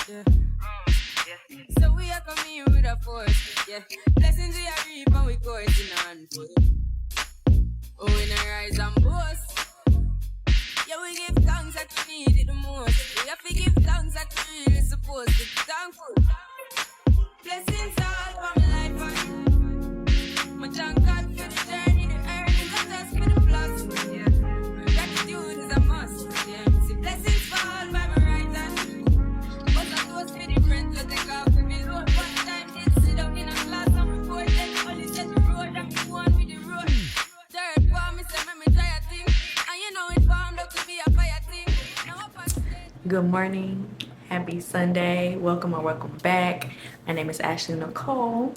Yeah. So we are coming here with a force. Yeah. Blessings we are reap and we coursing on foot. Oh, we not rise and boast. Yeah, we give thanks that we need it the most. We have to give thanks that we really supposed to be thankful. Blessings all for my life and my thank God for the journey, the earnings, and just for the plus. Yeah. Gratitude is a must. Yeah. See, blessings fall by my right hand. But I toast for the friends that take off with me road. One time did sit up in a class and report that only set the road and me go on with the road. Third for me say me try a thing. And you know it formed up to be a fire thing. Now up on stage. Good morning, happy Sunday, welcome or welcome back. My name is Ashley Nicole,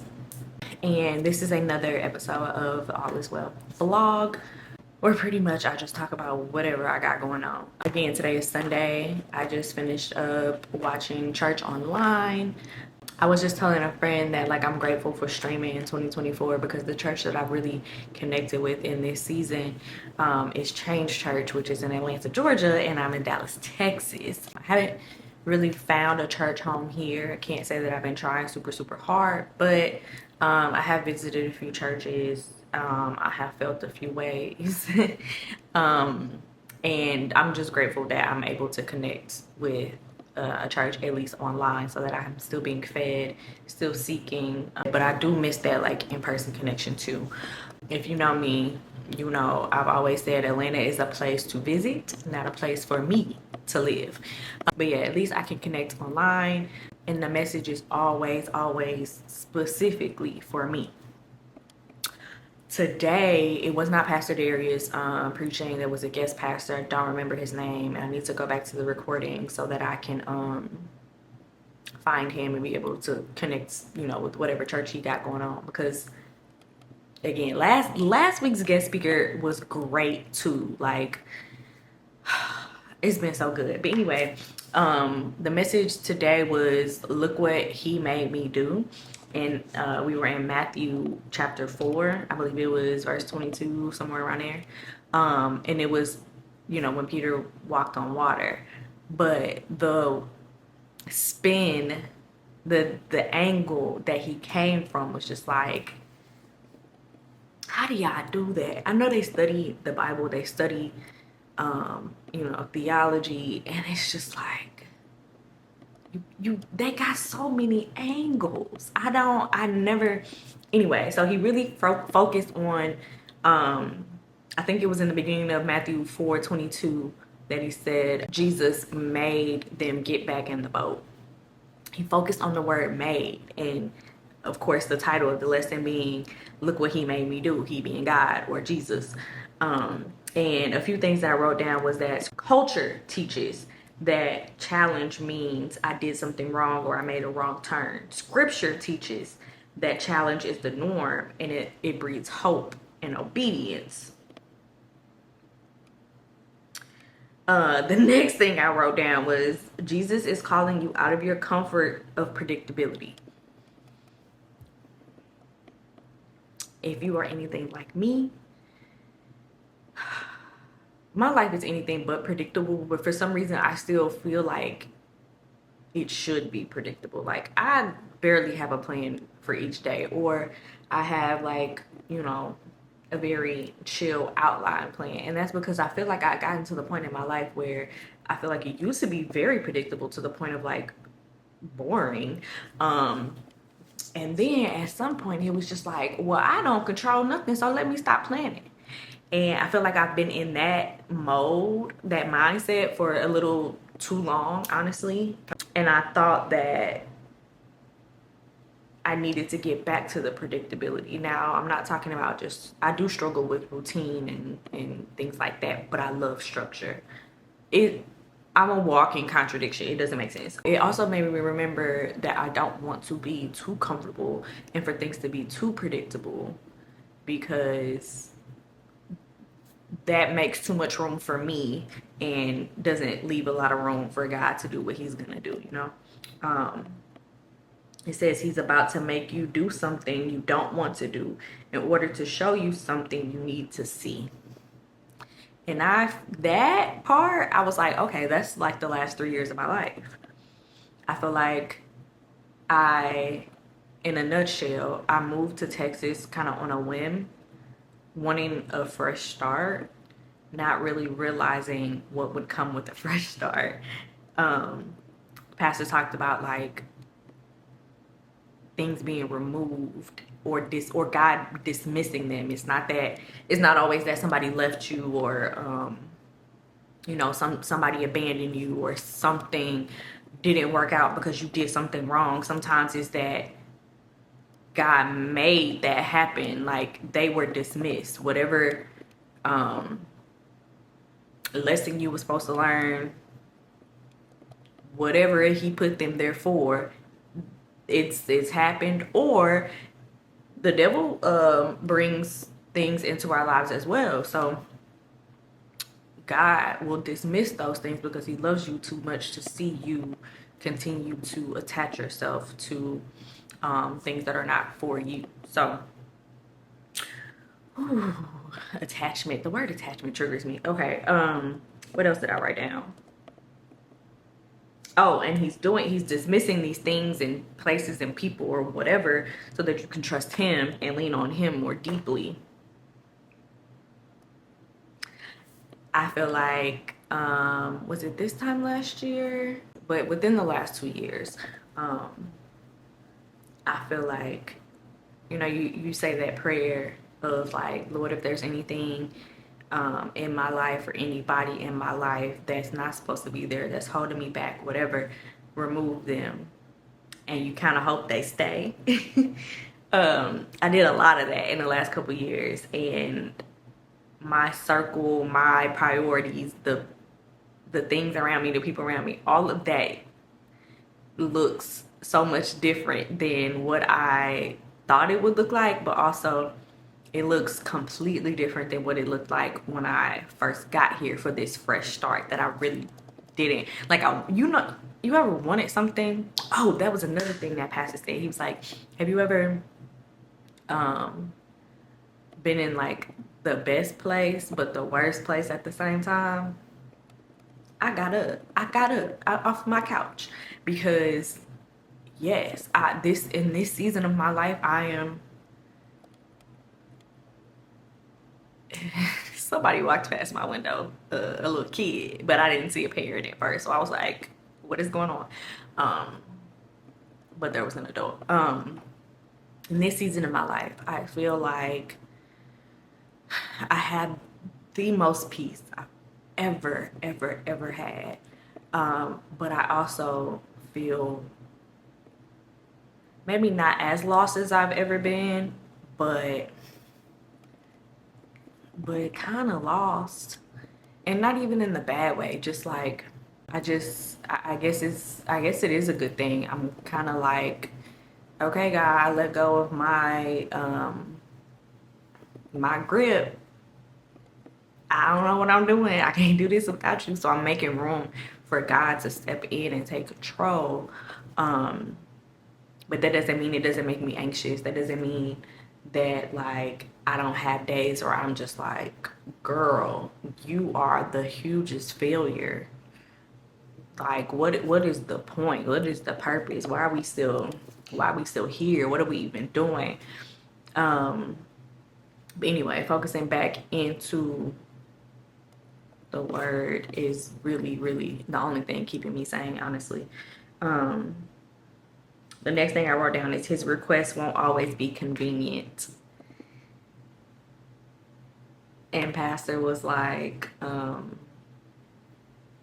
and this is another episode of the All Is Well vlog, where pretty much I just talk about whatever I got going on. Again, today is Sunday. I just finished up watching church online. I was just telling a friend that I'm grateful for streaming in 2024 because the church that I've really connected with in this season is Change Church, which is in Atlanta, Georgia, and I'm in Dallas, Texas. I haven't really found a church home here. I can't say that I've been trying super hard, but I have visited a few churches. I have felt a few ways. And I'm just grateful that I'm able to connect with a church, at least online, so that I'm still being fed, still seeking. But I do miss that in-person connection too. If you know me, you know I've always said Atlanta is a place to visit, not a place for me to live. But yeah, at least I can connect online, and the message is always specifically for me. Today, it was not Pastor Darius preaching. There was a guest pastor. I don't remember his name. I need to go back to the recording so that I can find him and be able to connect, with whatever church he got going on. Because, again, last week's guest speaker was great, too. It's been so good. But anyway, the message today was, look what he made me do. And we were in Matthew chapter 4. I believe it was verse 22, somewhere around there. And it was, when Peter walked on water. But the spin, the angle that he came from was just like, how do y'all do that? I know they study the Bible. They study, theology. And it's just like, they got so many angles. Anyway, so he really focused on I think it was in the beginning of Matthew 4:22 that he said Jesus made them get back in the boat. He focused on the word made, and of course the title of the lesson being look what he made me do, he being God or Jesus. And a few things that I wrote down was that culture teaches that challenge means I did something wrong or I made a wrong turn. Scripture teaches that challenge is the norm, and it breeds hope and obedience. The next thing I wrote down was Jesus is calling you out of your comfort of predictability. If you are anything like me, my life is anything but predictable, but for some reason I still feel like it should be predictable. I barely have a plan for each day, or I have a very chill outline plan. And that's because I feel like I gotten to the point in my life where I feel like it used to be very predictable to the point of boring. And then at some point it was just like, well, I don't control nothing, so let me stop planning. And I feel like I've been in that mode, that mindset for a little too long, honestly. And I thought that I needed to get back to the predictability. Now, I'm not talking about I do struggle with routine and things like that, but I love structure. I'm a walking contradiction. It doesn't make sense. It also made me remember that I don't want to be too comfortable and for things to be too predictable, because that makes too much room for me and doesn't leave a lot of room for God to do what he's gonna do, It says he's about to make you do something you don't want to do in order to show you something you need to see. And that part, I was like, okay, that's like the last 3 years of my life. I feel like I, in a nutshell, I moved to Texas kind of on a whim, wanting a fresh start, not really realizing what would come with a fresh start. Um, Pastor talked about like things being removed or God dismissing them. It's not always that somebody left you or somebody abandoned you or something didn't work out because you did something wrong. Sometimes it's that God made that happen, like they were dismissed. Whatever lesson you were supposed to learn, whatever he put them there for, it's happened. Or the devil brings things into our lives as well. So God will dismiss those things because he loves you too much to see you continue to attach yourself to things that are not for you. So attachment, the word attachment triggers me. Okay, what else did I write down? Oh, and he's dismissing these things and places and people or whatever so that you can trust him and lean on him more deeply. I feel like, was it this time last year? But within the last 2 years, I feel like, you say that prayer of like, Lord, if there's anything in my life or anybody in my life that's not supposed to be there, that's holding me back, whatever, remove them. And you kind of hope they stay. I did a lot of that in the last couple years, and my circle, my priorities, the things around me, the people around me, all of that looks so much different than what I thought it would look like, but also it looks completely different than what it looked like when I first got here for this fresh start that I really didn't like. You ever wanted something? Oh, that was another thing that Pastor said. He was like, have you ever been in like the best place but the worst place at the same time? I got up off my couch because yes, in this season of my life, I am. Somebody walked past my window, a little kid, but I didn't see a parent at first, so I was like, "What is going on?" But there was an adult. In this season of my life, I feel like I have the most peace I've ever had. But I also feel maybe not as lost as I've ever been, but kind of lost, and not even in the bad way. Just like I guess it is a good thing. I'm kind of like, okay, God, I let go of my my grip. I don't know what I'm doing. I can't do this without you. So I'm making room for God to step in and take control. But that doesn't mean it doesn't make me anxious. That doesn't mean that like I don't have days where I'm just like, girl, you are the hugest failure. Like what is the point? What is the purpose? Why are we still here? What are we even doing? But anyway, focusing back into the word is really, really the only thing keeping me sane, honestly. The next thing I wrote down is his request won't always be convenient. And Pastor was like,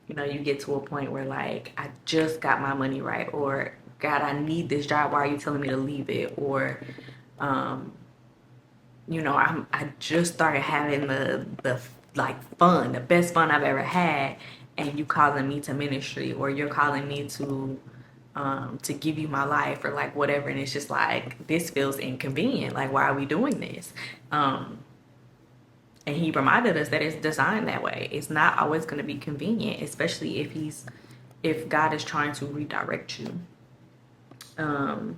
you get to a point where like, I just got my money right, or God, I need this job. Why are you telling me to leave it? Or, I just started having the like fun, the best fun I've ever had, and you calling me to ministry, or you're calling me to give you my life, or like whatever, and it's just like, this feels inconvenient. Like, why are we doing this? And he reminded us that it's designed that way. It's not always going to be convenient, especially if God is trying to redirect you. The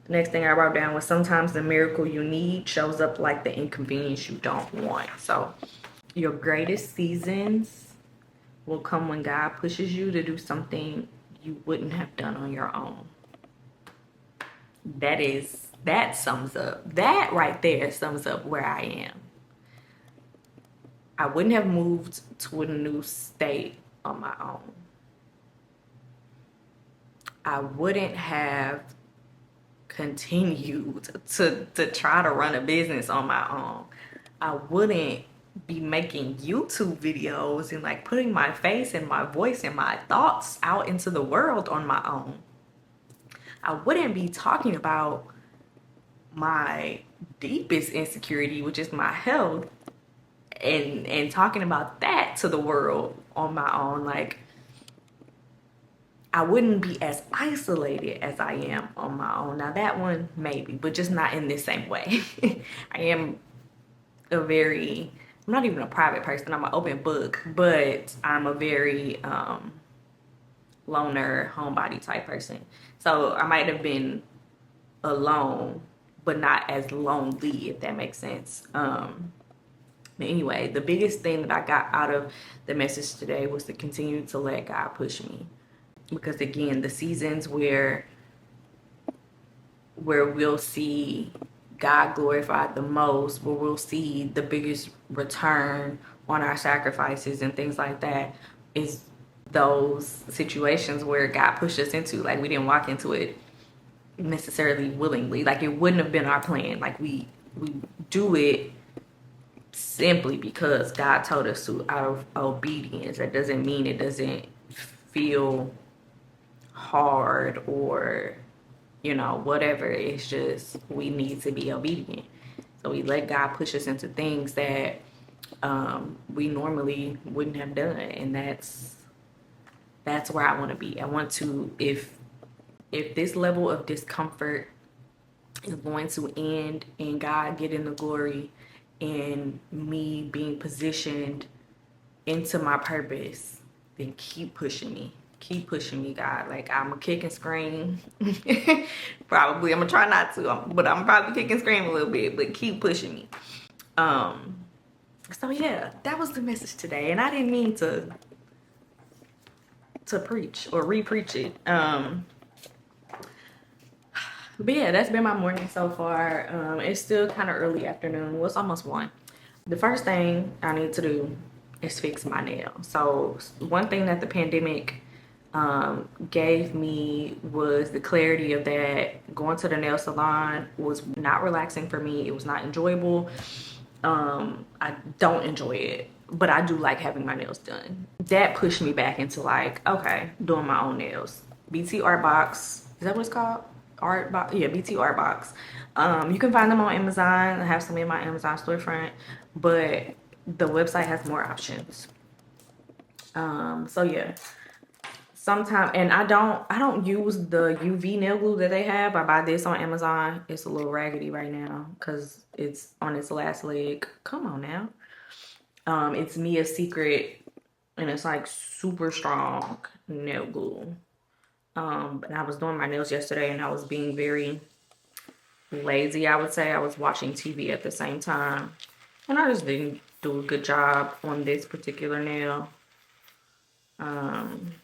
next thing I wrote down was sometimes the miracle you need shows up like the inconvenience you don't want. So your greatest seasons will come when God pushes you to do something you wouldn't have done on your own. That sums up, that right there sums up where I am. I wouldn't have moved to a new state on my own. I wouldn't have continued to try to run a business on my own. I wouldn't be making YouTube videos and like putting my face and my voice and my thoughts out into the world on my own. I wouldn't be talking about my deepest insecurity, which is my health, and talking about that to the world on my own. Like, I wouldn't be as isolated as I am on my own. Now that one maybe, but just not in this same way. I am I'm not even a private person, I'm an open book, but I'm a very loner, homebody type person. So I might have been alone, but not as lonely, if that makes sense. But anyway, the biggest thing that I got out of the message today was to continue to let God push me. Because again, the seasons where we'll see God glorified the most, where we'll see the biggest return on our sacrifices and things like that, is those situations where God pushed us into. Like, we didn't walk into it necessarily willingly. Like, it wouldn't have been our plan. Like, we do it simply because God told us to, out of obedience. That doesn't mean it doesn't feel hard or, you know, whatever. It's just we need to be obedient. So we let God push us into things that we normally wouldn't have done. And that's where I want to be. I want to, if this level of discomfort is going to end and God getting the glory and me being positioned into my purpose, then keep pushing me. Keep pushing me, God. Like, I'm gonna kick and scream. Probably. I'm gonna try not to, but I'm probably kick and scream a little bit, but keep pushing me. So yeah, that was the message today. And I didn't mean to preach or re-preach it. But yeah, that's been my morning so far. It's still kind of early afternoon. Well, it's almost 1. The first thing I need to do is fix my nail. So one thing that the pandemic gave me was the clarity of that going to the nail salon was not relaxing for me. It was not enjoyable. I don't enjoy it, but I do like having my nails done. That pushed me back into like, okay, doing my own nails. BT Art Box, is that what it's called? Art Box, yeah, BT Art Box. You can find them on Amazon. I have some in my Amazon storefront, but the website has more options. So yeah, sometimes, and I don't use the UV nail glue that they have. I buy this on Amazon. It's a little raggedy right now because it's on its last leg. Come on now. It's Mia's Secret, and it's like super strong nail glue. And I was doing my nails yesterday and I was being very lazy, I would say. I was watching TV at the same time, and I just didn't do a good job on this particular nail. I'm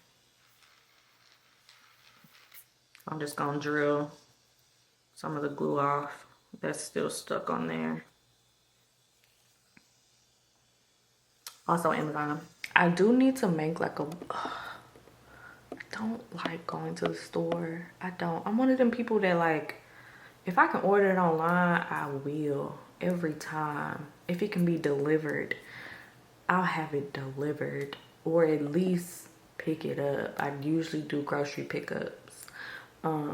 just gonna drill some of the glue off that's still stuck on there. Also Amazon. I do need to make like I don't like going to the store. I'm one of them people that, like, if I can order it online, I will every time. If it can be delivered, I'll have it delivered, or at least pick it up. I usually do grocery pickups. I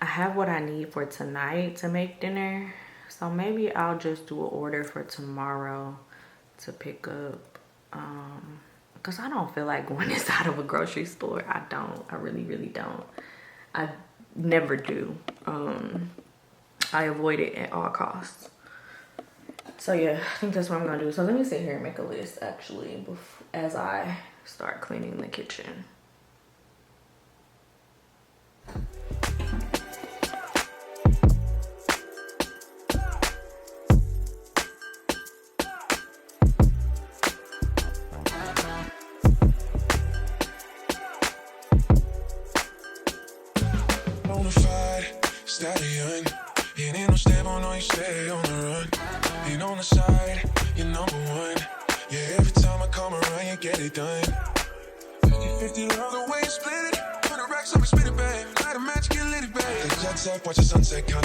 have what I need for tonight to make dinner, so maybe I'll just do an order for tomorrow to pick up. Because I don't feel like going inside of a grocery store. I really, really don't. I never do. I avoid it at all costs. So yeah, I think that's what I'm gonna do. So let me sit here and make a list actually as I start cleaning the kitchen. stallion. You ain't no stable, no, you stay on the run. Ain't on the side, you're number one. Yeah, every time I come around, you get it done. 50-50, love the way you split it. Put a racks up and spin it back. Light a match, get lit it back. The jet set, watch the sunset come.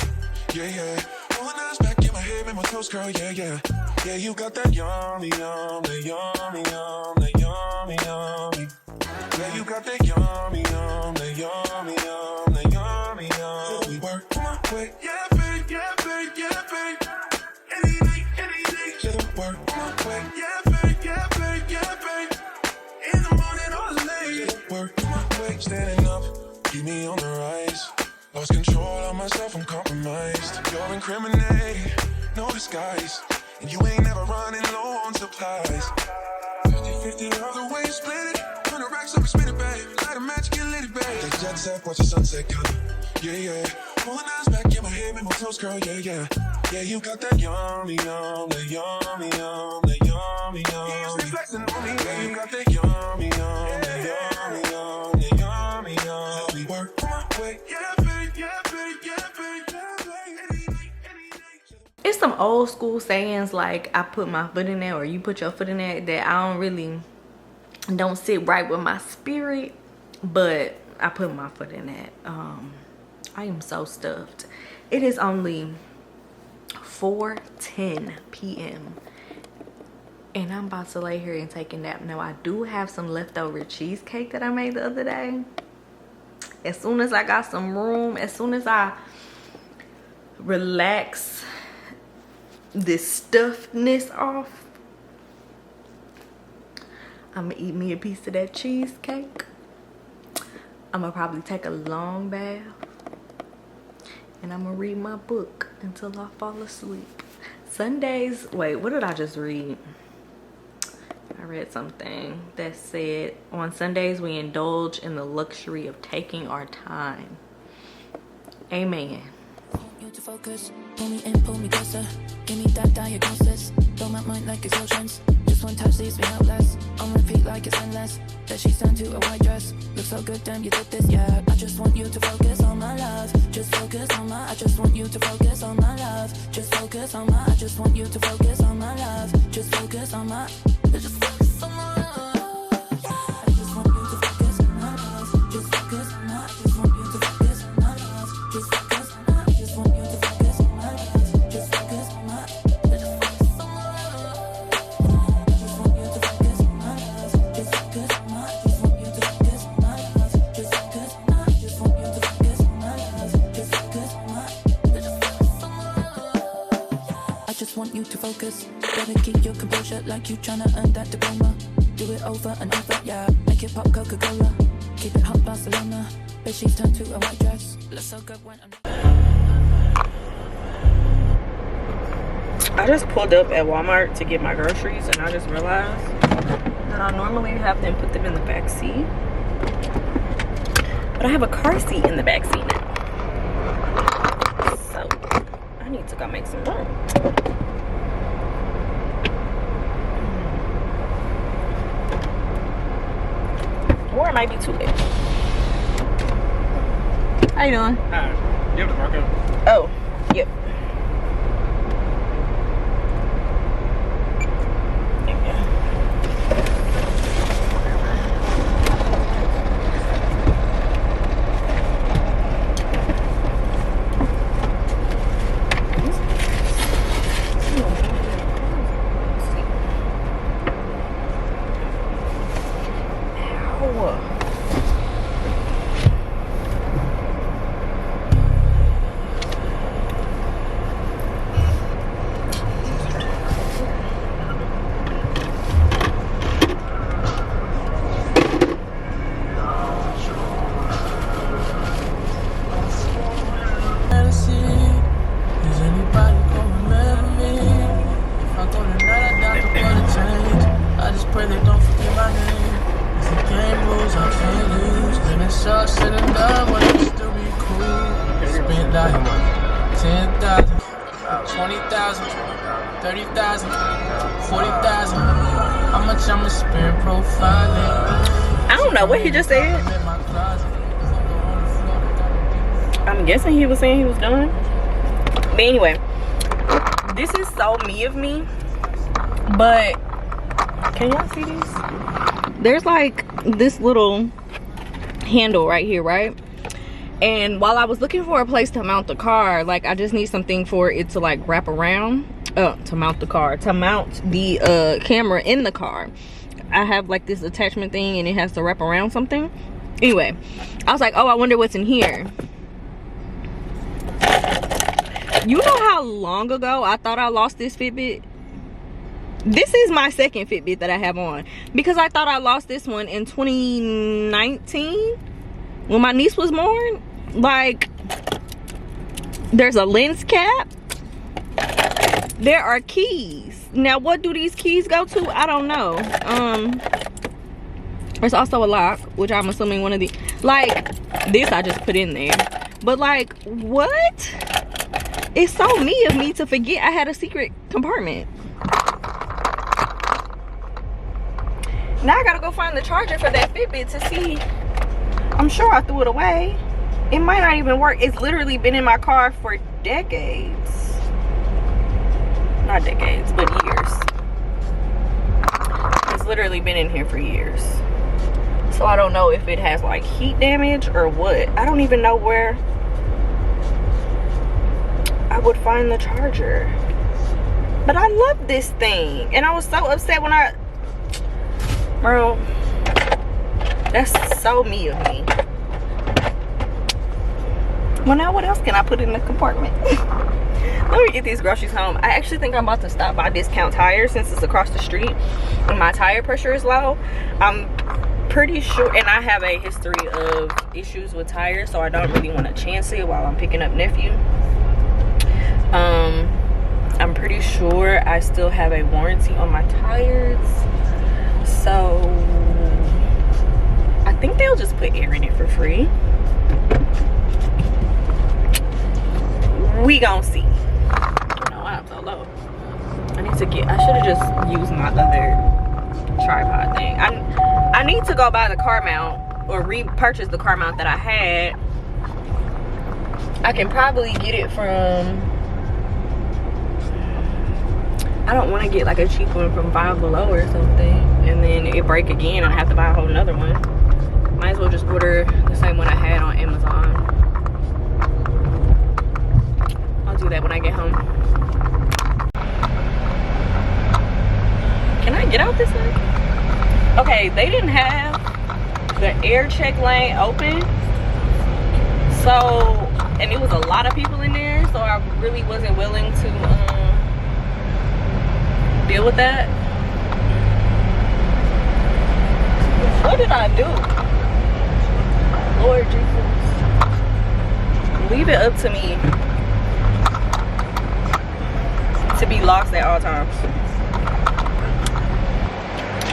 Yeah, yeah. Rolling eyes back in my head, make my toes curl, yeah, yeah. Yeah, you got that yummy, yum, that yummy, yum, that yummy, yummy. Yeah, you got that yummy, yum, that yummy, yum, that yummy, yum. We work my way, yeah, babe, yeah, babe, yeah, babe. Any day, yeah, work my way, yeah, babe, yeah, babe, yeah, babe. In the morning or late, yeah, work my way. Standing up, keep me on the rise. Lost control of myself, I'm compromised. You're incriminating, no disguise. And you ain't never running low on supplies. 50-50, love the way you split it. Turn the racks up and spin it back. Light a match, get lit it back. The jet set, watch the sunset come. Yeah, yeah. Pulling eyes back in my head, make my toes curl, yeah, yeah. Yeah, you got that yummy, yum, that yummy, yum, that yummy, yum. You used to be flexing on me. Yeah, you got that yummy, yum, that yummy, yum, that yummy, yum. We work my way, yeah, babe, yeah, babe, yeah, babe, yeah, babe. Any day. It's some old school sayings like I put my foot in there or you put your foot in there that I don't sit right with my spirit, but I put my foot in that. I am so stuffed. It is only 4:10 p.m. and I'm about to lay here and take a nap. Now I do have some leftover cheesecake that I made the other day. As soon as I got some room, as soon as I relax this stuffedness off, I'm gonna eat me a piece of that cheesecake. I'm gonna probably take a long bath and I'm gonna read my book until I fall asleep. Sundays, wait, what did I just read? I read something that said on Sundays we indulge in the luxury of taking our time. Amen. You to focus, pull me in, pull me closer. Give me that diagnosis. Blow my mind like explosions. Just one touch leaves me helpless. On repeat like it's endless. That she's turned to a white dress. Looks so good, damn, you did this, yeah. I just want you to focus on my love. Just focus on my. I just want you to focus on my love. Just focus on my. I just want you to focus on my love. Just focus on my. Just focus on my love. I just want you to focus on my love. Just focus on my. I just want you to focus on my love. Just focus on my. I just want you to focus on my love. Just focus on my. Just focus on my love. I just want you to focus on my love. Just focus on my. I just want you to focus on my love. Just focus on my. I just want you to focus on my love. Just focus on my. Just focus on my love. I just want you to focus. Better keep your composure like you tryna earn that diploma. Do it over and over, yeah. Make it pop Coca-Cola. Keep it hot Barcelona. But she's turned to a white dress. Looks so good when I'm. I just pulled up at Walmart to get my groceries and I just realized that I normally have them put them in the back seat, but I have a car seat in the back seat now, so I need to go make some room. Or it might be too late. How you doing? Hi. You have the marker? Oh, yep. all said and done, would it still be cool? Spent like 10,000, 20,000, 30,000, 40,000. How much I'ma spend profiling? I don't know what he just said. I'm guessing he was saying he was done. But anyway, this is so me of me. But can y'all see this? There's like this little handle right here, right? And while I was looking for a place to mount the car, like I just need something for it to like wrap around. To mount the camera in the car. I have like this attachment thing and it has to wrap around something. Anyway, I was like, oh, I wonder what's in here. You know how long ago I thought I lost this Fitbit? This is my second Fitbit that I have on, because I thought I lost this one in 2019 when my niece was born. Like, there's a lens cap. There are keys. Now, what do these keys go to? I don't know. There's also a lock, which I'm assuming one of the, like, this I just put in there. But like, what? It's so me of me to forget I had a secret compartment. Now I gotta go find the charger for that Fitbit to see. I'm sure I threw it away. It might not even work. It's literally been in my car for decades. Not decades, but years. It's literally been in here for years. So I don't know if it has like heat damage or what. I don't even know where I would find the charger. But I love this thing. And I was so upset when bro, that's so me of me. Well, now what else can I put in the compartment? Let me get these groceries home. I actually think I'm about to stop by Discount Tire since it's across the street and my tire pressure is low. I'm pretty sure, and I have a history of issues with tires, so I don't really want to chance it while I'm picking up nephew. I'm pretty sure I still have a warranty on my tires, so I think they'll just put air in it for free. We gon' see. No, I'm so low. I should have just used my other tripod thing. I need to go buy the car mount or repurchase the car mount that I had. I can probably get it from, I don't want to get like a cheap one from Five Below or something and then it break again and I have to buy a whole nother one. Might as well just order the same one I had on Amazon. I'll do that when I get home. Can I get out this way? Okay, they didn't have the air check lane open. So, and it was a lot of people in there, so I really wasn't willing to deal with that. What did I do? Lord Jesus. Leave it up to me to be lost at all times.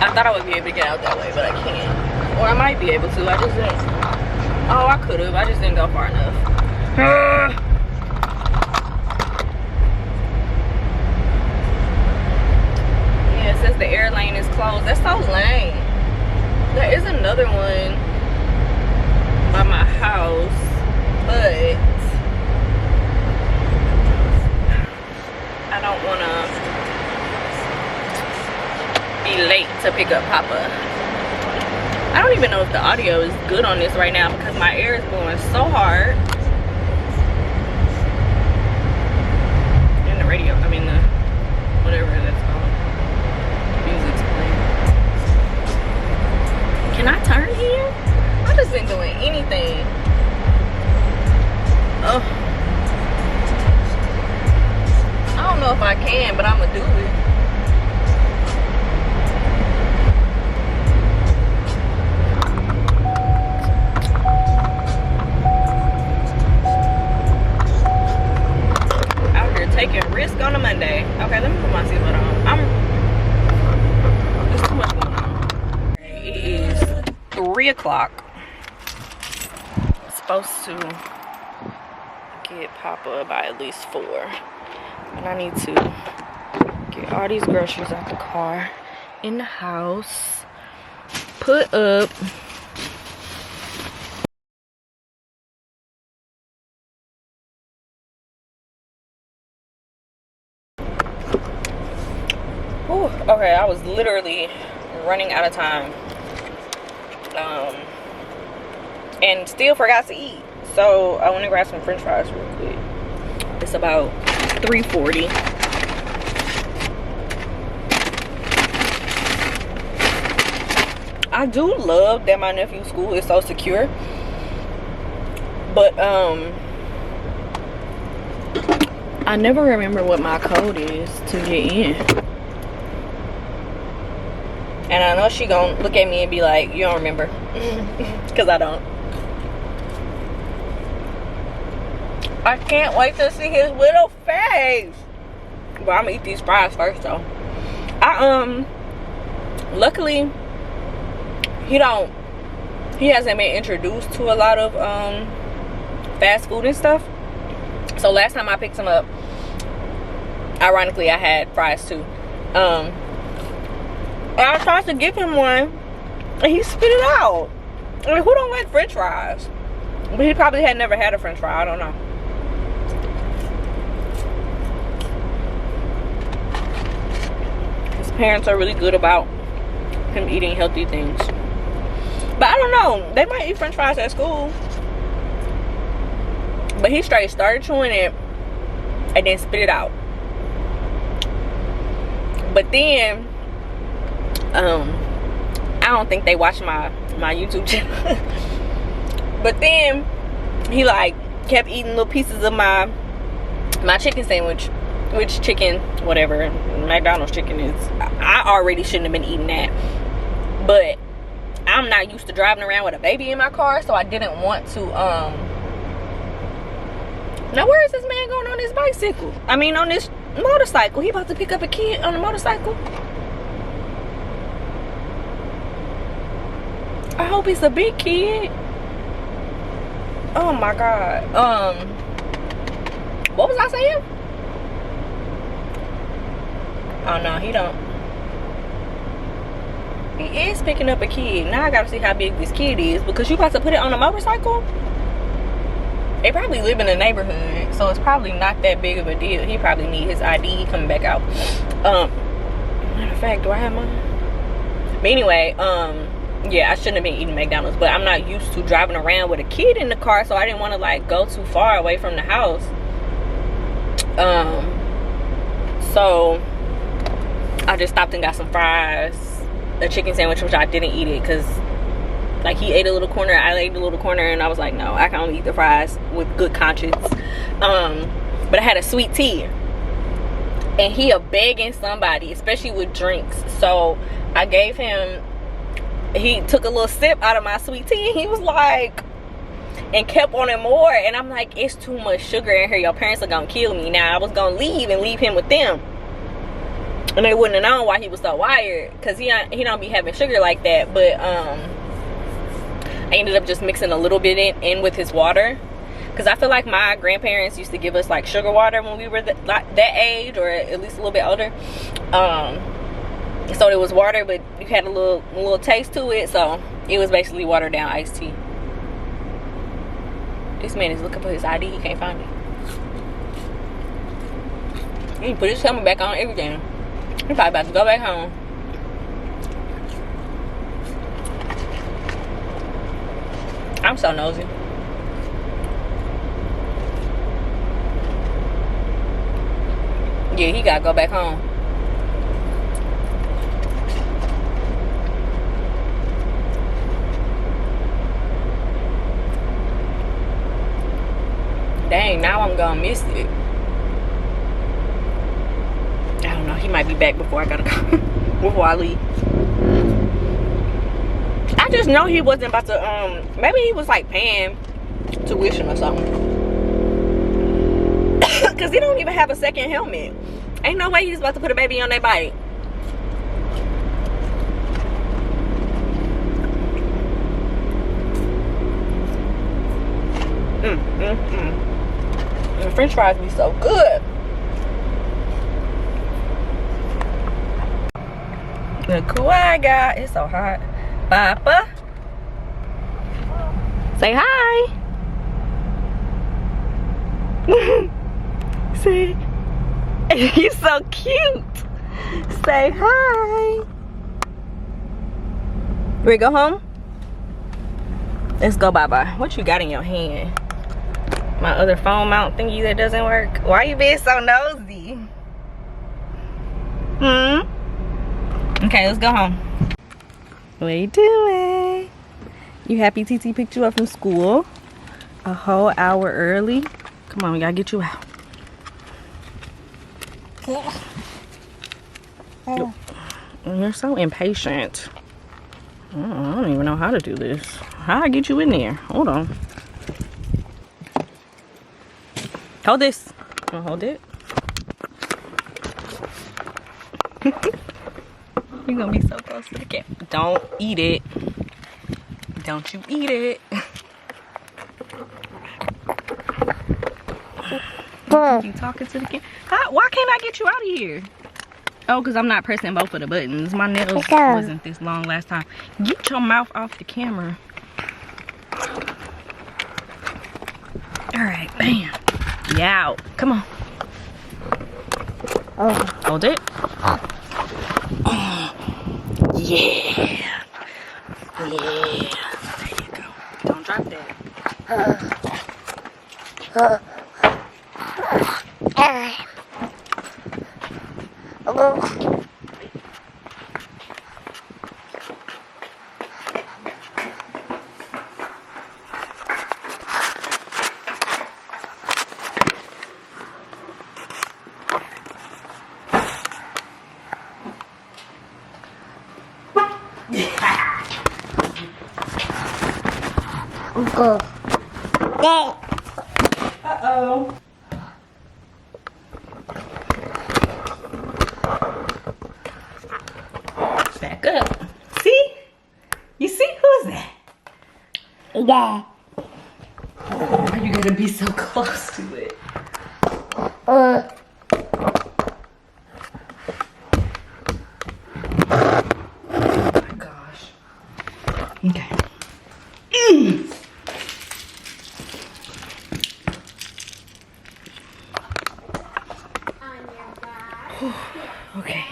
I thought I would be able to get out that way, but I can't. Or I might be able to. I just didn't. Oh, I could have. I just didn't go far enough. Yeah, it says the air lane is closed. That's so lame. There is another one by my house, but I don't want to be late to pick up Papa. I don't even know if the audio is good on this right now because my air is blowing so hard. And the radio, I mean the, whatever that's called, music's playing. Can I turn here? I just been doing anything. Oh. I don't know if I can, but I'm gonna do it. Taking risk on a Monday. Okay, let me put my seatbelt on. There's too much going on. It is 3 o'clock. Supposed to get Papa by at least 4. And I need to get all these groceries out the car, in the house, put up I was literally running out of time. And still forgot to eat. So I want to grab some french fries real quick. It's about 3:40. I do love that my nephew's school is so secure. But I never remember what my code is to get in. And I know she gonna look at me and be like, you don't remember. Because I don't. I can't wait to see his little face. But I'm gonna eat these fries first though. Luckily he hasn't been introduced to a lot of fast food and stuff. So last time I picked him up, ironically I had fries too. And I tried to give him one and he spit it out. I mean, who don't like french fries? But he probably had never had a french fry, I don't know. His parents are really good about him eating healthy things. But I don't know, they might eat french fries at school. But he straight started chewing it and then spit it out. But then I don't think they watch my YouTube channel. But then he like kept eating little pieces of my chicken sandwich. Which chicken, whatever, McDonald's chicken is, I already shouldn't have been eating that. But I'm not used to driving around with a baby in my car, so I didn't want to now where is this man going on this bicycle? I mean on this motorcycle. He about to pick up a kid on a motorcycle. I hope it's a big kid. Oh my god. What was I saying? Oh no, he don't. He is picking up a kid. Now I gotta see how big this kid is, because you about to put it on a motorcycle? They probably live in a neighborhood, so it's probably not that big of a deal. He probably need his ID coming back out. Matter of fact, do I have mine? But anyway, yeah, I shouldn't have been eating McDonald's, but I'm not used to driving around with a kid in the car, so I didn't want to like go too far away from the house. So I just stopped and got some fries, a chicken sandwich, which I didn't eat it because like he ate a little corner, I ate a little corner, and I was like, no, I can only eat the fries with good conscience. But I had a sweet tea, and he a begging somebody, especially with drinks. So I gave him, he took a little sip out of my sweet tea, and he was like, and kept on it more, and I'm like, it's too much sugar in here, your parents are gonna kill me. Now I was gonna leave and leave him with them, and they wouldn't have known why he was so wired, because he don't be having sugar like that. But I ended up just mixing a little bit in with his water, because I feel like my grandparents used to give us like sugar water when we were that age, or at least a little bit older. So it was water, but you had a little taste to it, so it was basically watered down iced tea. This man is looking for his ID, he can't find it. He put his helmet back on, everything. He's probably about to go back home. I'm so nosy. Yeah, he gotta go back home. Dang, now I'm gonna miss it. I don't know, he might be back before I gotta go. Before I leave. I just know he wasn't about to, maybe he was like paying tuition or something. Cause he don't even have a second helmet. Ain't no way he's about to put a baby on that bike. The french fries be so good. Look who I got. It's so hot. Papa, say hi. Say, you're so cute. Say hi. Ready to go home? Let's go, bye-bye. What you got in your hand? My other phone mount thingy that doesn't work. Why you being so nosy? Okay, let's go home. What you doing? You happy TT picked you up from school? A whole hour early? Come on, we gotta get you out. You're so impatient. I don't even know how to do this. How do I get you in there? Hold on. Hold this. You wanna hold it? You're gonna be so close to the cat. Don't eat it. Don't you eat it. You talking to the cat? Why can't I get you out of here? Oh, because I'm not pressing both of the buttons. My nails wasn't this long last time. Get your mouth off the camera. Alright, bam. Yeah, come on. Hold it. Yeah. There you go. Don't drop that. Uh-oh. Back up. See? You see? Who's that? Yeah. Why you gotta be so close to it? Uh. Oh my gosh. Okay. Okay.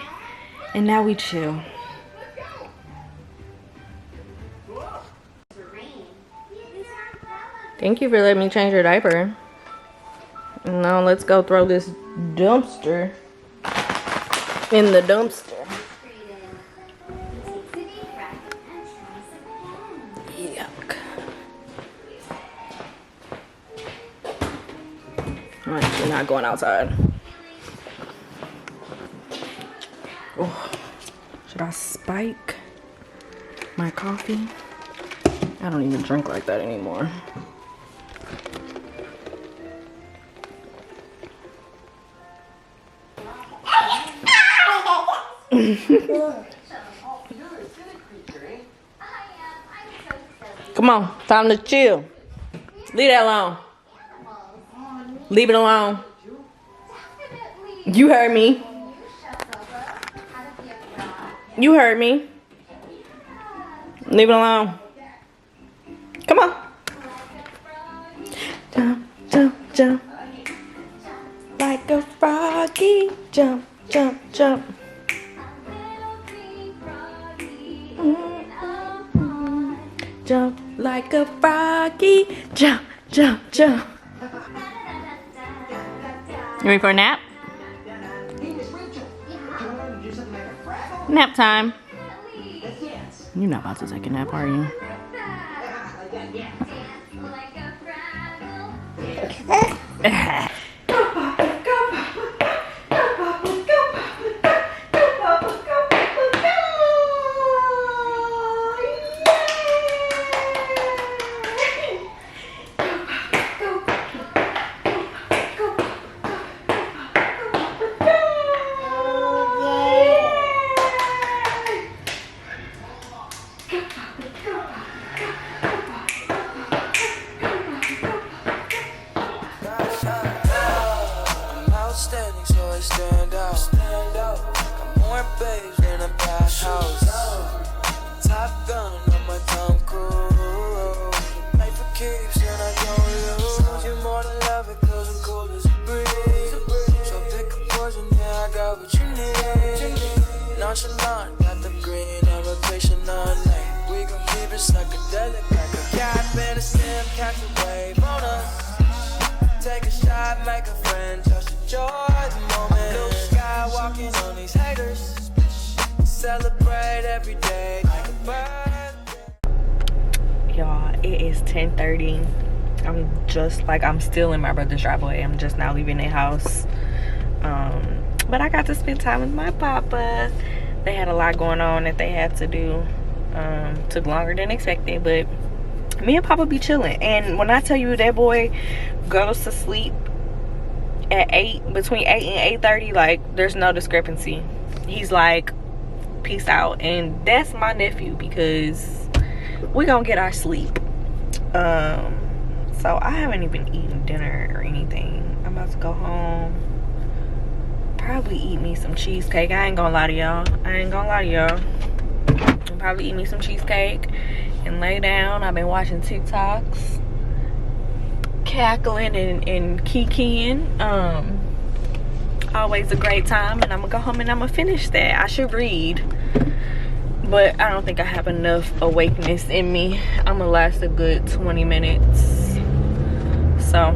And now we chill. Thank you for letting me change your diaper. Now let's go throw this dumpster in the dumpster. Yuck. I'm actually not going outside. Oh, should I spike my coffee? I don't even drink like that anymore. Come on, time to chill. Leave that alone. Leave it alone. You heard me. You heard me. Leave it alone. Come on. Jump, jump, jump. Like a froggy. Jump, jump, jump. Jump like a froggy. Jump, jump, jump. You ready for a nap? Nap time. You're not about to take a nap, are you? nonchalant. Got the green on rotation all night. We gon' keep it psychedelic like a cap in a sim, catch a wave on us. Take a shot, make a friend, just enjoy the moment. Blue sky walking on these haters. Celebrate every day like a birthday. Y'all, it is 10:30. I'm still in my brother's driveway. I'm just now leaving their house. But I got to spend time with my papa. They had a lot going on that they had to do. Took longer than expected, but me and papa be chilling. And when I tell you that boy goes to sleep at between 8 and 8:30, like, there's no discrepancy. He's like, peace out. And that's my nephew, because we gonna get our sleep. So I haven't even eaten dinner or anything. I'm about to go home, probably eat me some cheesecake. I ain't gonna lie to y'all. I'll probably eat me some cheesecake and lay down. I've been watching TikToks, cackling and kikiing. Always a great time. And I'm gonna go home and I'm gonna finish that. I should read, but I don't think I have enough awakeness in me. I'm gonna last a good 20 minutes. So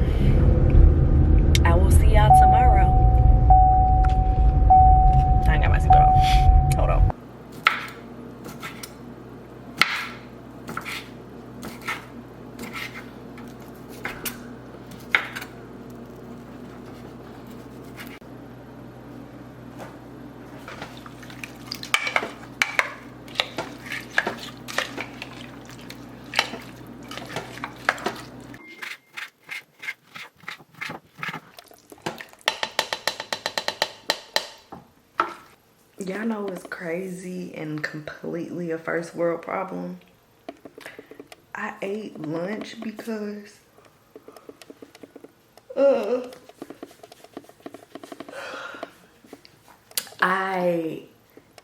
I will see y'all tomorrow. I ain't got my seatbelt on. Hold on. Y'all know it's crazy and completely a first world problem. I ate lunch because I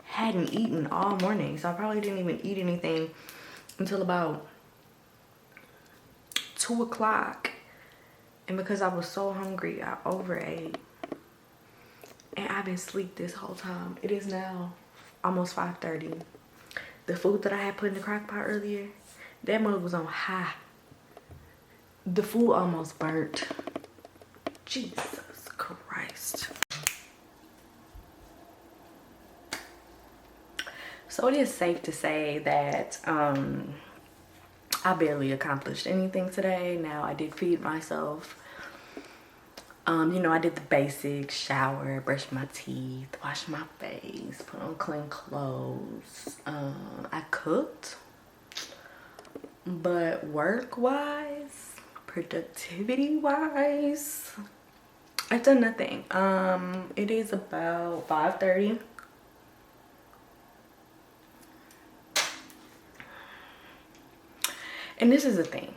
hadn't eaten all morning, so I probably didn't even eat anything until about 2 o'clock. And because I was so hungry, I overate. And I've been asleep this whole time. It is now almost 5:30. The food that I had put in the crock pot earlier, that mug was on high. The food almost burnt. Jesus Christ. So it is safe to say that I barely accomplished anything today. Now, I did feed myself. You know, I did the basics: shower, brush my teeth, wash my face, put on clean clothes. I cooked, but work-wise, productivity-wise, I've done nothing. It is about 5:30. And this is the thing.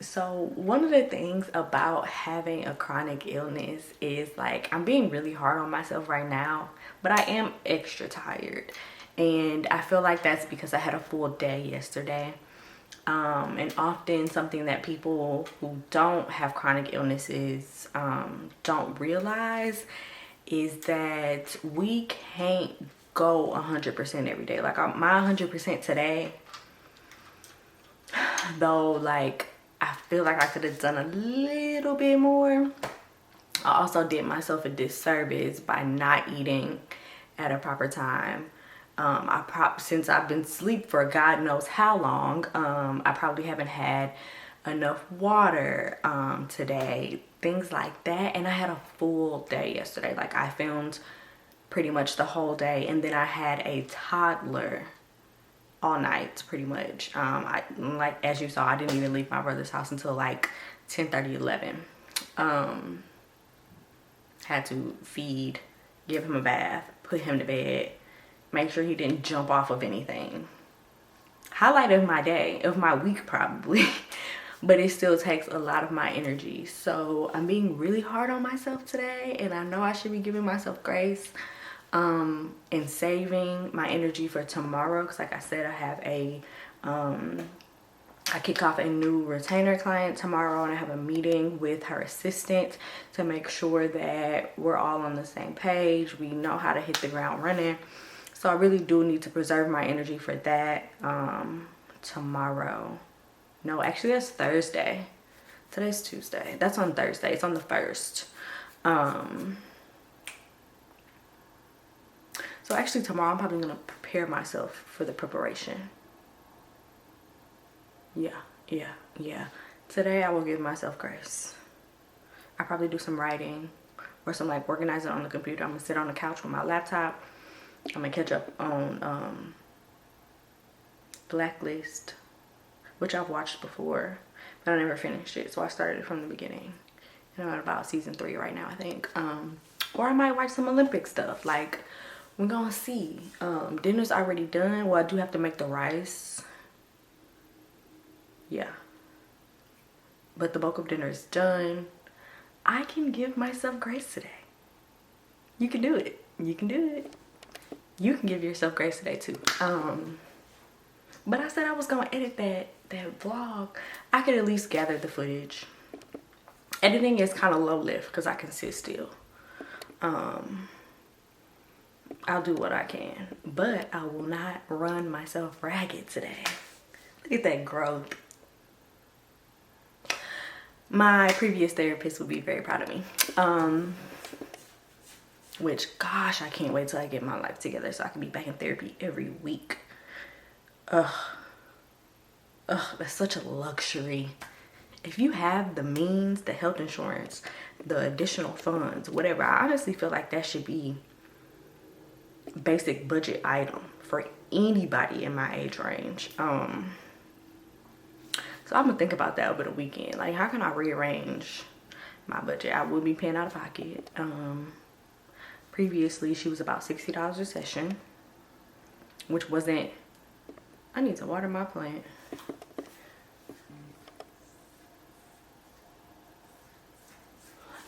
So one of the things about having a chronic illness is, like, I'm being really hard on myself right now, but I am extra tired. And I feel like that's because I had a full day yesterday. And often something that people who don't have chronic illnesses don't realize is that we can't go 100% every day. Like, my 100% today, though, like, I feel like I could have done a little bit more. I also did myself a disservice by not eating at a proper time. Since I've been asleep for God knows how long, I probably haven't had enough water today, things like that. And I had a full day yesterday. Like, I filmed pretty much the whole day, and then I had a toddler all night pretty much. Like, as you saw, I didn't even leave my brother's house until like 10:30, 11. Had to feed, give him a bath, put him to bed, make sure he didn't jump off of anything. Highlight of my day, of my week probably. But it still takes a lot of my energy. So I'm being really hard on myself today, and I know I should be giving myself grace and saving my energy for tomorrow, because like I said, I have a I kick off a new retainer client tomorrow, and I have a meeting with her assistant to make sure that we're all on the same page. We know how to hit the ground running. So I really do need to preserve my energy for that tomorrow. No, actually that's Thursday. Today's Tuesday. That's on Thursday. It's on the 1st. So actually tomorrow I'm probably going to prepare myself for the preparation. Yeah. Today I will give myself grace. I'll probably do some writing or some like organizing on the computer. I'm going to sit on the couch with my laptop. I'm going to catch up on Blacklist, which I've watched before, but I never finished it. So I started it from the beginning. And I'm at about season 3 right now, I think. Or I might watch some Olympic stuff. Like, we're going to see. Dinner's already done. Well, I do have to make the rice. Yeah. But the bulk of dinner is done. I can give myself grace today. You can do it. You can do it. You can give yourself grace today too. But I said I was gonna edit that vlog. I could at least gather the footage. Editing is kind of low lift because I can sit still. I'll do what I can, but I will not run myself ragged today. Look at that growth. My previous therapist would be very proud of me. Which, gosh, I can't wait till I get my life together so I can be back in therapy every week. Ugh, that's such a luxury. If you have the means, the health insurance, the additional funds, whatever, I honestly feel like that should be a basic budget item for anybody in my age range. So I'm gonna think about that over the weekend. Like, how can I rearrange my budget? I will be paying out of pocket. Previously, she was about $60 a session, which wasn't. I need to water my plant.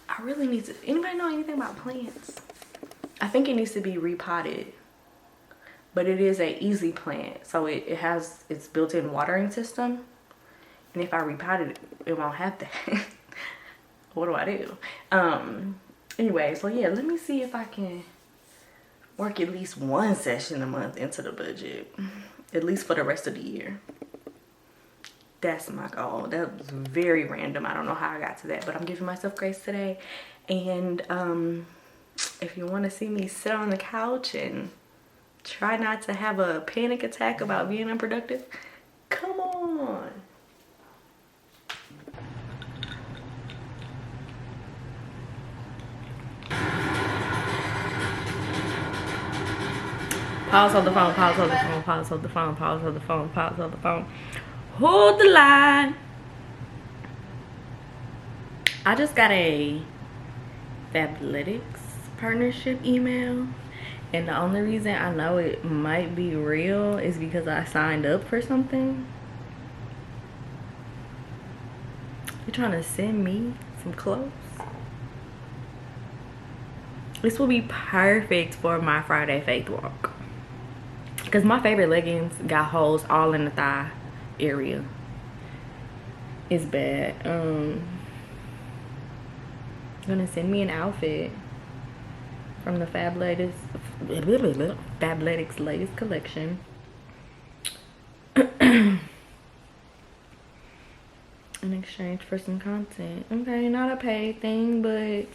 I really need to. Anybody know anything about plants? I think it needs to be repotted, but it is a easy plant, so it has its built-in watering system. And if I repot it, it won't have that. What do I do? Anyway, so yeah, let me see if I can work at least one session a month into the budget, at least for the rest of the year. That's my goal. That was very random. I don't know how I got to that, but I'm giving myself grace today. And if you want to see me sit on the couch and try not to have a panic attack about being unproductive, come on. Pause on the phone, pause on the phone, pause on the phone, pause on the phone, pause on the phone. Hold the line. I just got a Fabletics partnership email. And the only reason I know it might be real is because I signed up for something. You're trying to send me some clothes? This will be perfect for my Friday faith walk. Because my favorite leggings got holes all in the thigh area. It's bad. Gonna send me an outfit from the Fabletics latest collection. In exchange for some content. Okay, not a paid thing, but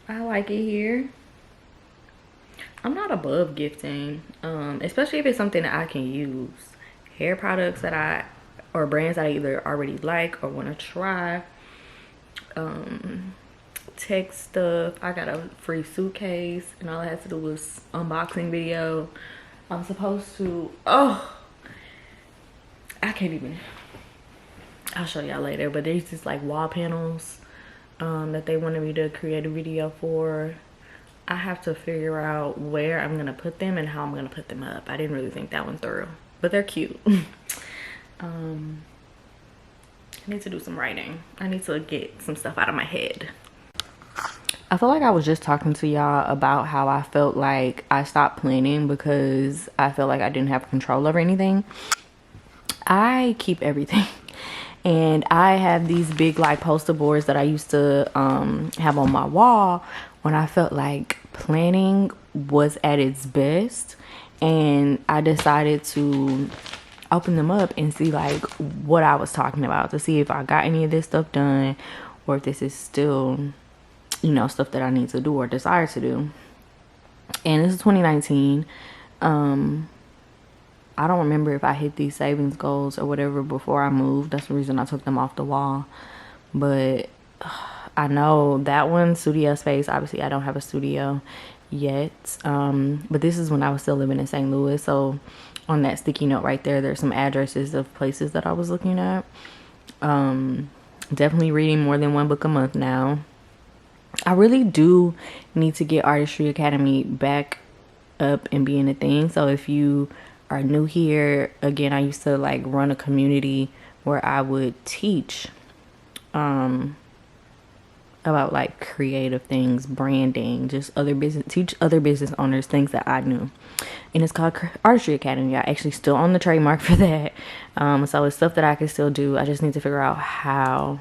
I like it here. I'm not above gifting, especially if it's something that I can use. Hair products that or brands that I either already like or want to try. Tech stuff. I got a free suitcase and all I had to do was unboxing video. I'm supposed to, I can't even, I'll show y'all later, but there's just like wall panels that they wanted me to create a video for. I have to figure out where I'm gonna put them and how I'm gonna put them up. I didn't really think that one through, but they're cute. I need to do some writing. I need to get some stuff out of my head. I feel like I was just talking to y'all about how I felt like I stopped planning because I felt like I didn't have control over anything. I keep everything. And I have these big like poster boards that I used to have on my wall when I felt like planning was at its best. And I decided to open them up and see like what I was talking about, to see if I got any of this stuff done or if this is still, you know, stuff that I need to do or desire to do. And this is 2019. I don't remember if I hit these savings goals or whatever before I moved. That's the reason I took them off the wall. But I know that one, studio space, obviously I don't have a studio yet. But this is when I was still living in St. Louis. So on that sticky note right there, there's some addresses of places that I was looking at. Definitely reading more than one book a month now. I really do need to get Artistry Academy back up and being a thing. So if you are new here, again, I used to like run a community where I would teach about like creative things, branding, just teach other business owners things that I knew. And it's called Artistry Academy. I actually still own the trademark for that. So it's stuff that I can still do. I just need to figure out how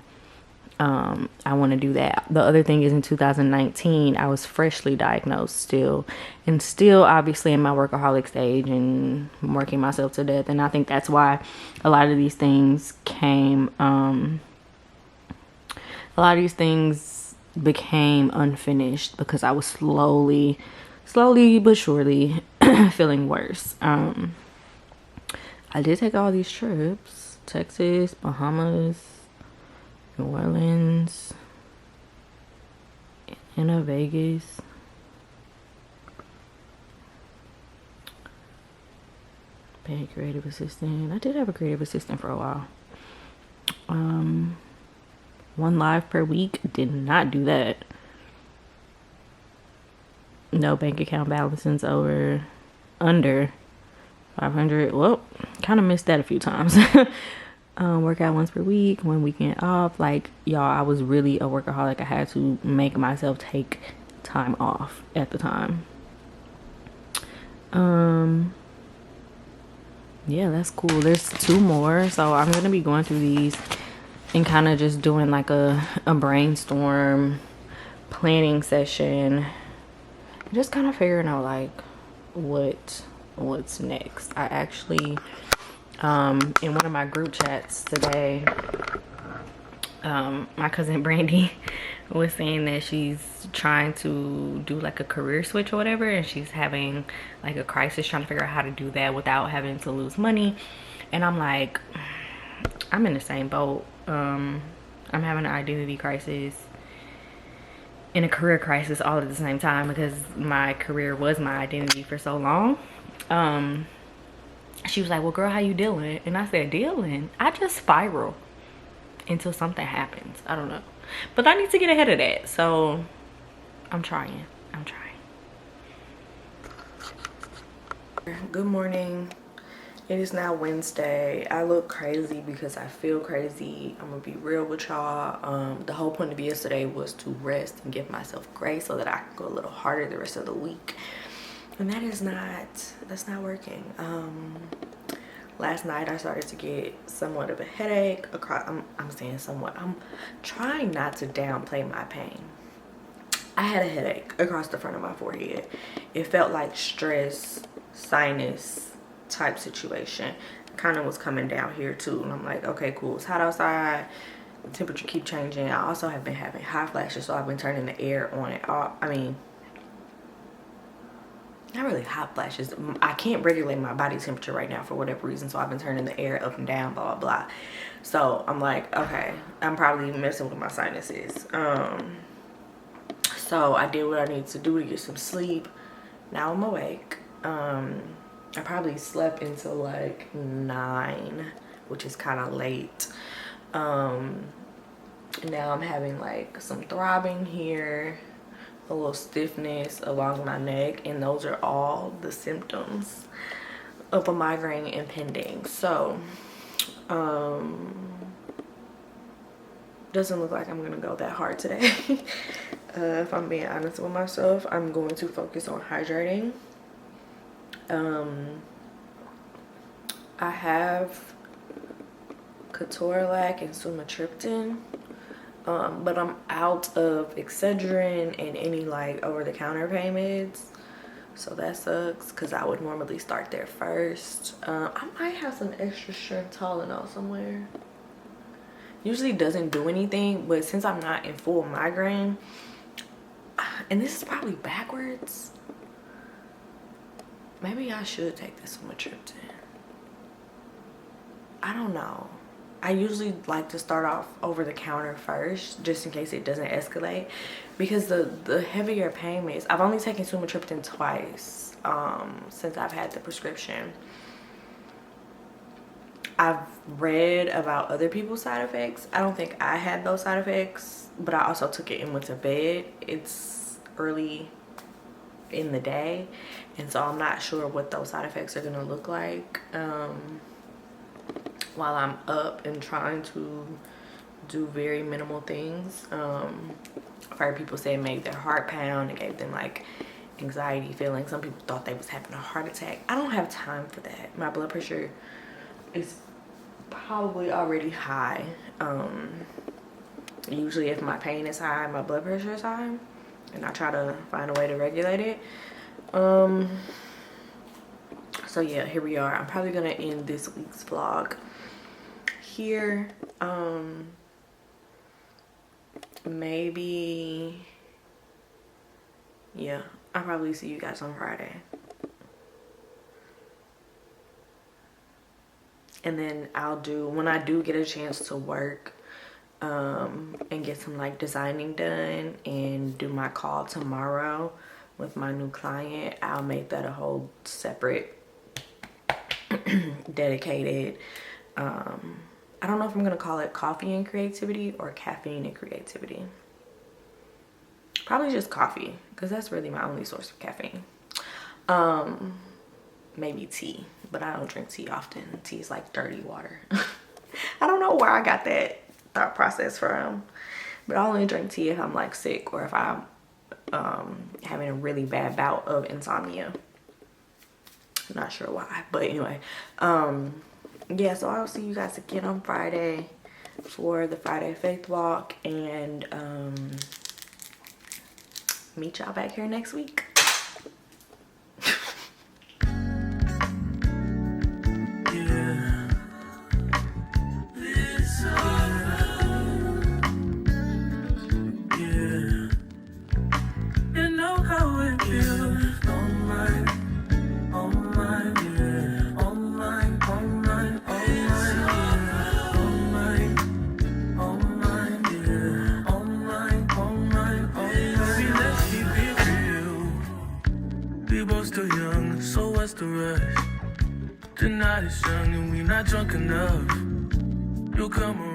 I want to do that. The other thing is, in 2019 I was freshly diagnosed still obviously in my workaholic stage and working myself to death. And I think that's why a lot of these things became unfinished, because I was slowly but surely feeling worse. I did take all these trips: Texas, Bahamas, New Orleans, Atlanta, Vegas. Paid creative assistant. I did have a creative assistant for a while. 1 live per week. Did not do that. No bank account balances under 500. Well, kind of missed that a few times. Work out once per week, 1 weekend off. Like, y'all, I was really a workaholic. I had to make myself take time off at the time. Yeah, that's cool. There's 2 more, so I'm gonna be going through these and kind of just doing like a brainstorm planning session, just kind of figuring out like what's next. I actually in one of my group chats today, my cousin Brandy was saying that she's trying to do like a career switch or whatever, and she's having like a crisis trying to figure out how to do that without having to lose money. And I'm like, I'm in the same boat. I'm having an identity crisis and a career crisis all at the same time, because my career was my identity for so long. She was like, well, girl, how you dealing? And I said, dealing? I just spiral until something happens. I don't know. But I need to get ahead of that. So I'm trying. Good morning. It is now Wednesday. I look crazy because I feel crazy. I'm gonna be real with y'all. The whole point of yesterday was to rest and give myself grace so that I can go a little harder the rest of the week. And that's not working. Last night I started to get somewhat of a headache. I'm saying somewhat. I'm trying not to downplay my pain. I had a headache across the front of my forehead. It felt like stress, sinus type situation. Kind of was coming down here too. And I'm like, okay, cool. It's hot outside. The temperature keep changing. I also have been having hot flashes, so I've been turning the air on and off. I mean, not really hot flashes. I can't regulate my body temperature right now for whatever reason, so I've been turning the air up and down, blah blah blah. So I'm like, okay, I'm probably messing with my sinuses. So I did what I needed to do to get some sleep. Now I'm awake. I probably slept until like 9, which is kind of late. Now I'm having like some throbbing here, a little stiffness along my neck, and those are all the symptoms of a migraine impending. So doesn't look like I'm gonna go that hard today. If I'm being honest with myself, I'm going to focus on hydrating. I have Ketorolac and sumatriptan, but I'm out of Excedrin and any like over-the-counter pain meds, so that sucks because I would normally start there first. I might have some extra strength Tylenol somewhere. Usually doesn't do anything, but since I'm not in full migraine, and this is probably backwards, maybe I should take this sumatriptan. I don't know. I usually like to start off over the counter first, just in case it doesn't escalate, because the heavier pain meds, I've only taken sumatriptan twice since I've had the prescription. I've read about other people's side effects. I don't think I had those side effects, but I also took it and went to bed. It's early in the day, and so I'm not sure what those side effects are gonna look like while I'm up and trying to do very minimal things. I've heard people say it made their heart pound. It gave them like anxiety feelings. Some people thought they was having a heart attack. I don't have time for that. My blood pressure is probably already high. Usually if my pain is high, my blood pressure is high, and I try to find a way to regulate it. So yeah, here we are. I'm probably gonna end this week's vlog here. Maybe, yeah, I'll probably see you guys on Friday. And then I'll do, when I do get a chance to work and get some like designing done and do my call tomorrow with my new client, I'll make that a whole separate dedicated, I don't know if I'm gonna call it coffee and creativity or caffeine and creativity. Probably just coffee, because that's really my only source of caffeine. Maybe tea, but I don't drink tea often. Tea is like dirty water. I don't know where I got that thought process from, but I only drink tea if I'm like sick or if I'm having a really bad bout of insomnia. I'm not sure why, but anyway, yeah, so I'll see you guys again on Friday for the Friday Faith Walk, and meet y'all back here next week. Still young, so what's the rush? The night is young and we not drunk enough. You'll come around.